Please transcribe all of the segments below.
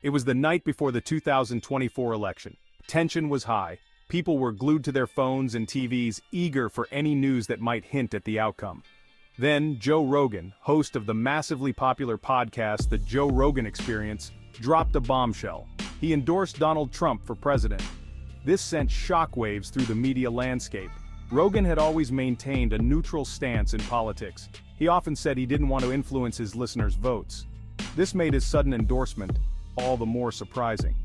It was the night before the 2024 election. Tension was high. People were glued to their phones and TVs, eager for any news that might hint at the outcome. Then, Joe Rogan, host of the massively popular podcast The Joe Rogan Experience, dropped a bombshell. He endorsed Donald Trump for president. This sent shockwaves through the media landscape. Rogan had always maintained a neutral stance in politics. He often said he didn't want to influence his listeners' votes. This made his sudden endorsement all the more surprising.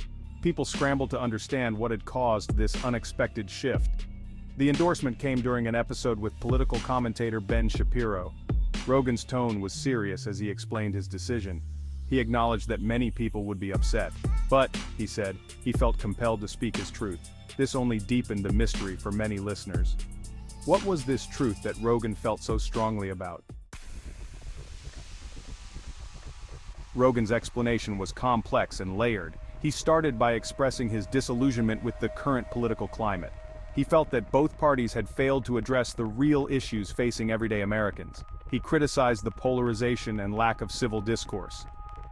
People scrambled to understand what had caused this unexpected shift. The endorsement came during an episode with political commentator Ben Shapiro. Rogan's tone was serious as he explained his decision. He acknowledged that many people would be upset, but, he said, he felt compelled to speak his truth. This only deepened the mystery for many listeners. What was this truth that Rogan felt so strongly about? Rogan's explanation was complex and layered. He started by expressing his disillusionment with the current political climate. He felt that both parties had failed to address the real issues facing everyday Americans. He criticized the polarization and lack of civil discourse.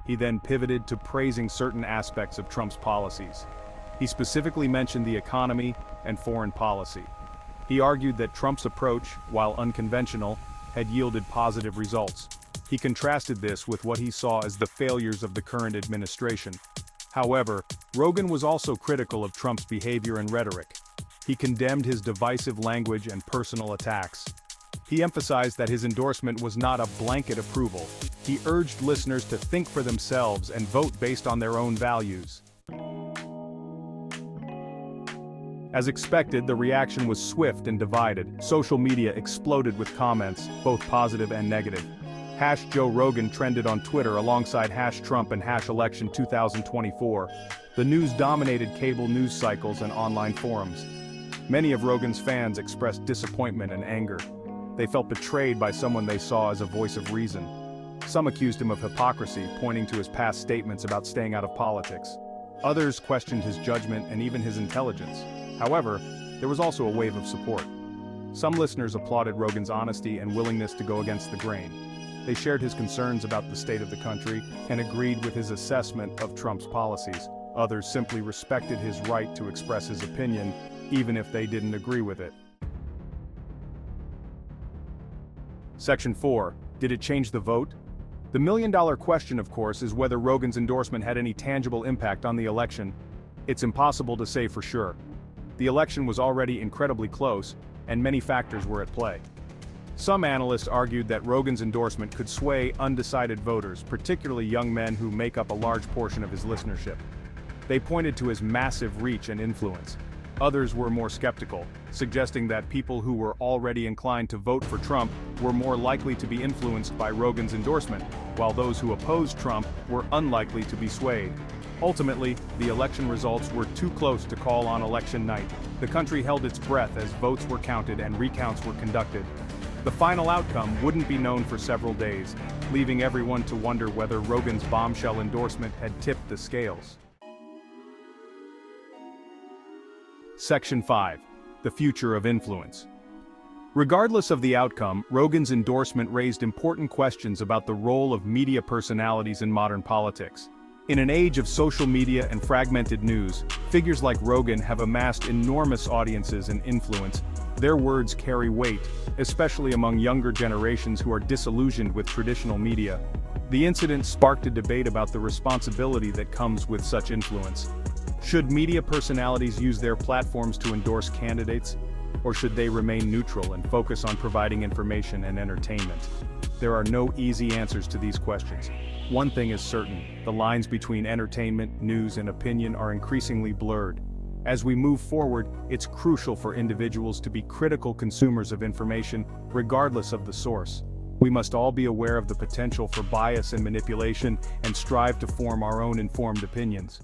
He then pivoted to praising certain aspects of Trump's policies. He specifically mentioned the economy and foreign policy. He argued that Trump's approach, while unconventional, had yielded positive results. He contrasted this with what he saw as the failures of the current administration. However, Rogan was also critical of Trump's behavior and rhetoric. He condemned his divisive language and personal attacks. He emphasized that his endorsement was not a blanket approval. He urged listeners to think for themselves and vote based on their own values. As expected, the reaction was swift and divided. Social media exploded with comments, both positive and negative. #Joe Rogan trended on Twitter alongside #Trump and #election 2024. The news dominated cable news cycles and online forums. Many of Rogan's fans expressed disappointment and anger. They felt betrayed by someone they saw as a voice of reason. Some accused him of hypocrisy, pointing to his past statements about staying out of politics. Others questioned his judgment and even his intelligence. However, there was also a wave of support. Some listeners applauded Rogan's honesty and willingness to go against the grain. They shared his concerns about the state of the country and agreed with his assessment of Trump's policies. Others simply respected his right to express his opinion, even if they didn't agree with it. Section 4. Did it change the vote? The million-dollar question, of course, is whether Rogan's endorsement had any tangible impact on the election. It's impossible to say for sure. The election was already incredibly close, and many factors were at play. Some analysts argued that Rogan's endorsement could sway undecided voters, particularly young men who make up a large portion of his listenership. They pointed to his massive reach and influence. Others were more skeptical, suggesting that people who were already inclined to vote for Trump were more likely to be influenced by Rogan's endorsement, while those who opposed Trump were unlikely to be swayed. Ultimately, the election results were too close to call on election night. The country held its breath as votes were counted and recounts were conducted. The final outcome wouldn't be known for several days, leaving everyone to wonder whether Rogan's bombshell endorsement had tipped the scales. Section 5. The future of influence. Regardless of the outcome, Rogan's endorsement raised important questions about the role of media personalities in modern politics. In an age of social media and fragmented news, figures like Rogan have amassed enormous audiences and influence. Their words carry weight, especially among younger generations who are disillusioned with traditional media. The incident sparked a debate about the responsibility that comes with such influence. Should media personalities use their platforms to endorse candidates, or should they remain neutral and focus on providing information and entertainment? There are no easy answers to these questions. One thing is certain: the lines between entertainment, news, and opinion are increasingly blurred. As we move forward, it's crucial for individuals to be critical consumers of information, regardless of the source. We must all be aware of the potential for bias and manipulation, and strive to form our own informed opinions.